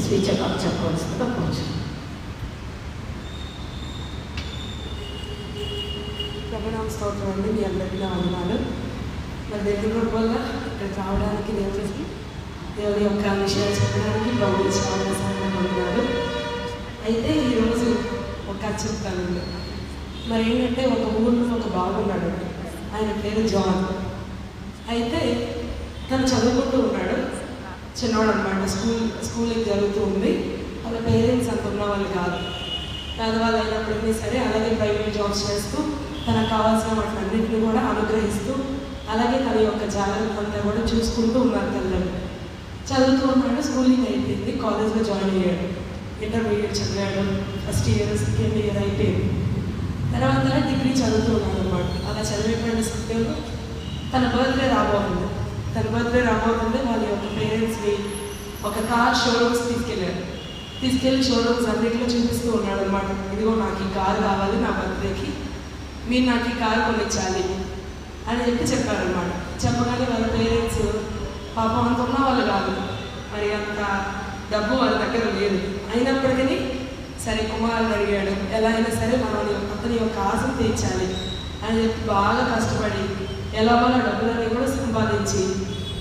స్వీచగా చెప్పవలసిందిగా కోరుచు. ప్రభునామ స్తోత్రం అండి. మీ అందరికీ నా వందనాలు. మరి దేవుని వల్ల ఇక్కడికి రావడానికి దేవుని యొక్క విషయాలు చెప్పడానికి ప్రభుత్వ చాలా సమయం వందనాలు. అయితే ఈరోజు ఒక కథ చెప్తానండి. మరి ఏంటంటే ఒక ఊళ్ళో ఒక బాబు ఉన్నాడండి. ఆయన పేరు జాన్. అయితే తను చదువుకుంటూ ఉన్నాడు. చిన్నవాడు అనమాట. స్కూలింగ్ జరుగుతూ ఉంది. వాళ్ళ పేరెంట్స్ అంత ఉన్న వాళ్ళు కాదు, పేదవాళ్ళు అయినప్పటికీ సరే అలాగే ప్రైవేట్ జాబ్స్ చేస్తూ తనకు కావాల్సిన వాటిని అన్నింటినీ కూడా అనుగ్రహిస్తూ అలాగే తన యొక్క జాగ్రత్త అంతా కూడా చూసుకుంటూ ఉన్నారు తల్లిదండ్రులు. చదువుతూ ఉన్నాడు. స్కూలింగ్ అయిపోయింది. కాలేజ్లో జాయిన్ అయ్యాడు. ఇంటర్మీడియట్ చదివాడు. ఫస్ట్ ఇయర్ సెకండ్ ఇయర్ అయిపోయింది. తర్వాత డిగ్రీ చదువుతూ ఉన్నాడు అనమాట. అలా చదివేటువంటి సమయంలో తన బర్త్డే రాబోతుంది. వాళ్ళ యొక్క పేరెంట్స్ని ఒక కార్ షోరూమ్స్ తీసుకెళ్ళి షోరూమ్స్ అన్నింటిలో చూపిస్తూ ఉన్నాడు అనమాట. ఇదిగో నాకు ఈ కారు కావాలి, నా బర్త్డేకి మీరు నాకు ఈ కారు కొనిచ్చాలి అని చెప్పారనమాట. చెప్పగానే వాళ్ళ పేరెంట్స్ పాపం అంత ఉన్న వాళ్ళు కాదు, మరి అంత డబ్బు వాళ్ళ దగ్గర లేదు. అయినప్పటికీ సరే కుమారుడు అడిగాడు, ఎలా అయినా సరే మనం అతని యొక్క ఆశను తీర్చాలి అని చెప్పి బాగా కష్టపడి ఎలాగో డబ్బులన్నీ కూడా సంపాదించి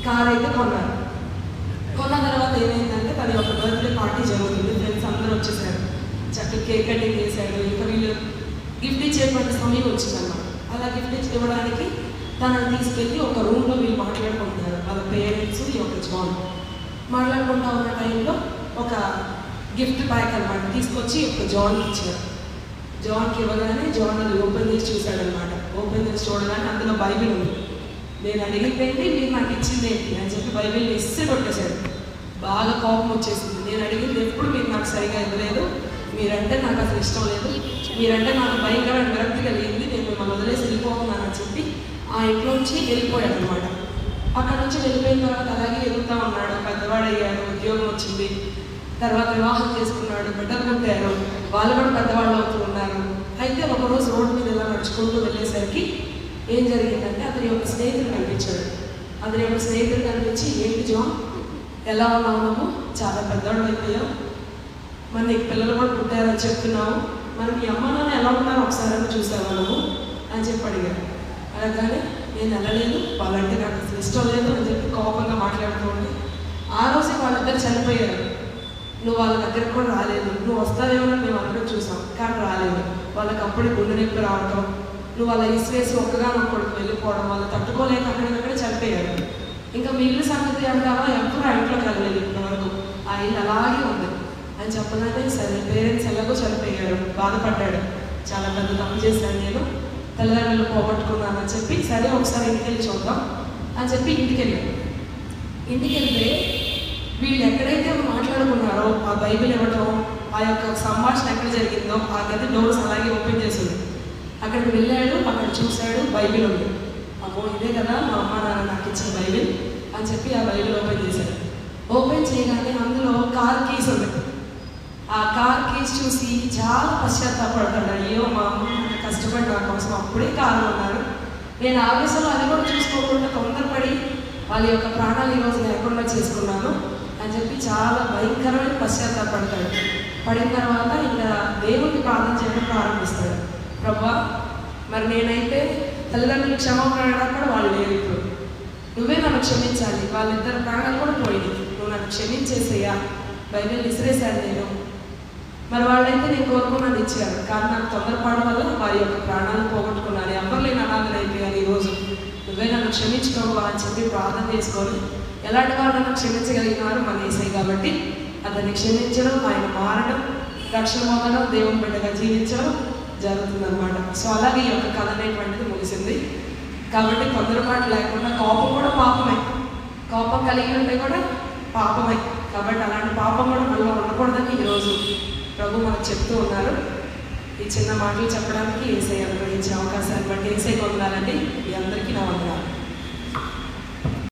కార్ అయితే కొన్నారు. కొన్న తర్వాత ఏమైందంటే తన యొక్క బర్త్డే పార్టీ జరుగుతుంది. ఫ్రెండ్స్ అందరూ వచ్చేసారు. చక్కగా కేక్ కటింగ్ చేశాడు. ఇంకా వీళ్ళు గిఫ్ట్ ఇచ్చేటువంటి సమయం వచ్చిందన్నమాట. అలా గిఫ్ట్ ఇవ్వడానికి తనని తీసుకెళ్ళి ఒక రూమ్లో వీళ్ళు మాట్లాడుకుంటున్నారు. వాళ్ళ పేరెంట్స్ ఈ యొక్క జాన్ మాట్లాడుకుంటూ ఉన్న టైంలో ఒక గిఫ్ట్ ప్యాక్ అనమాట తీసుకొచ్చి ఒక జాన్కి ఇచ్చారు. జాన్కి ఇవ్వగానే జాన్ అది ఓపెన్ చేసి చూశాడనమాట. ఓపెన్ చేసి చూడగానే అందులో బైబిల్ ఉంది. నేను అడిగింది ఏంటి, మీరు నాకు ఇచ్చింది ఏంటి అని చెప్పి బైబిల్ని ఇస్తే కొట్టేశాడు. బాగా కోపం వచ్చేసింది. నేను అడిగింది ఎప్పుడు మీరు నాకు సరిగా ఇవ్వలేదు, మీరంటే నాకు అసలు ఇష్టం లేదు, మీరంటే నాకు భయంకరమైన విరక్తి కలిగింది, నేను మిమ్మల్ని వదిలేసి వెళ్ళిపోతున్నానని చెప్పి ఆ ఇంట్లో నుంచి వెళ్ళిపోయాడు అనమాట. అక్కడ నుంచి వెళ్ళిపోయిన తర్వాత అలాగే ఎదుగుతూ ఉన్నాడు. పెద్దవాడయ్యాడు, ఉద్యోగం వచ్చింది, తర్వాత వివాహం చేసుకున్నాడు, బిడ్డలు పుట్టారు, వాళ్ళు కూడా పెద్దవాళ్ళు అవుతూ ఉన్నారు. అయితే ఒకరోజు రోడ్డు మీద ఇలా నడుచుకుంటూ వెళ్ళేసరికి ఏం జరిగిందంటే అతని యొక్క స్నేహితుడు కనిపించాడు. కనిపించి ఏంటి జాన్ ఎలా ఉన్నావు, నువ్వు చాలా పెద్దవాడు అయిపోయావు, మరి నీకు పిల్లలు కూడా పుట్టారని చెప్తున్నావు, మరి మీ అమ్మ నాన్న ఎలా ఉన్నారో ఒకసారి చూసావా నువ్వు అని చెప్పి అడిగాడు. అనగానే నేను వెళ్ళలేదు, వాళ్ళంటే నాకు అసలు ఇష్టం లేదు అని చెప్పి కోపంగా మాట్లాడుతూ ఉంటే ఆ రోజే వాళ్ళిద్దరు చనిపోయారు. నువ్వు వాళ్ళ దగ్గరకు కూడా రాలేదు. నువ్వు వస్తావేమో మేము అందరం చూసాం, కానీ రాలేదు. వాళ్ళకి అప్పుడే గుండె నొప్పి రావటం, నువ్వు వాళ్ళ ఇసిరేసి ఒక్కగానొక్కడికి వెళ్ళిపోవడం వల్ల తట్టుకోలేక అక్కడికక్కడే చనిపోయారు. ఇంకా మీ ఇల్లు సంగతి అంటావా, ఎప్పుడు ఆ ఇంట్లోకి వెళ్ళలేదు ఇప్పటివరకు, ఆ ఇల్లు అలాగే ఉంది అని చెప్పగానే సరే పేరెంట్స్ ఎలాగో చనిపోయారు, బాధపడ్డాడు. చాలా పెద్ద తప్పు చేశాను నేను, తల్లిదండ్రులు పోగొట్టుకున్నానని చెప్పి సరే ఒకసారి ఇంటికి వెళ్ళి చూద్దాం అని చెప్పి ఇంటికి వెళ్తే వీళ్ళు ఎక్కడైతే మాట్లాడుకున్నారో ఆ బైబిల్ ఇవ్వటం, ఆ యొక్క సంభాషణ ఎక్కడ జరిగిందో ఆ గది డోర్స్ అలాగే ఓపెన్ చేసింది. అక్కడికి వెళ్ళాడు, అక్కడ చూశాడు, బైబిల్ ఉంది. అమ్మో ఇదే కదా మా అమ్మ నాన్న నాకు ఇచ్చిన బైబిల్ అని చెప్పి ఆ బైబిల్ ఓపెన్ చేశాడు. ఓపెన్ చేయగానే అందులో కార్ కీస్ ఉంది. ఆ కార్ కీస్ చూసి చాలా పశ్చాత్తాపడతాడు. అయ్యో మా అమ్మ కష్టపడి నా కోసం అప్పుడే కారు ఉన్నారు, నేను ఆవేశంలో అది కూడా చూసుకోకుండా తొందరపడి వాళ్ళ యొక్క ప్రాణాలు ఈరోజు లేకుండా చేసుకున్నాను అని చెప్పి చాలా భయంకరమైన పశ్చాత్తాపడతాడు. పడిన తర్వాత ఇంకా దేవుడికి ప్రార్థన చేయడం ప్రారంభిస్తాడు. ప్రభువా, మరి నేనైతే తల్లిదండ్రులు క్షమాపణ కూడా వాళ్ళు లేరు, ఇప్పుడు నువ్వే నన్ను క్షమించాలి, వాళ్ళిద్దరు ప్రాణాలు కూడా పోయింది, నువ్వు నన్ను క్షమించేసేయా, బైబిల్ విసిరేశాను నేను, మరి వాళ్ళైతే నేను కోరుకున్నది ఇచ్చారు, కానీ నాకు తొందరపాటు వల్ల వారి యొక్క ప్రాణాలు పోగొట్టుకున్నాను, ఎవరు లేని అనాథలు అయిపోయాను, ఈరోజు నువ్వే నన్ను క్షమించుకోవా అని చెప్పి ప్రార్థన చేసుకొని ఎలాంటి వాళ్ళను క్షమించగలిగినారు మన యేసయ్య కాబట్టి అతన్ని క్షమించడం, ఆయన మారడం, రక్షణ పొందడం, దేవుని బిడ్డగా జీవించడం జరుగుతుందన్నమాట. సో అలాగే ఈ యొక్క కథ అనేటువంటిది ముగిసింది. కాబట్టి తొందరపాటు లేకుండా, కోపం కూడా పాపమే, కోపం కలిగి ఉంటే కూడా పాపమే, కాబట్టి అలాంటి పాపం కూడా మనలో ఉండకూడదని ఈరోజు ప్రభు మనకు చెప్తూ ఉన్నారు. ఈ చిన్న మాటలు చెప్పడానికి యేసయ్య అనుగ్రహించే అవకాశాన్ని బట్టి యేసయ్యకు వందనాలండి. మీ అందరికీ నా వందనాలు.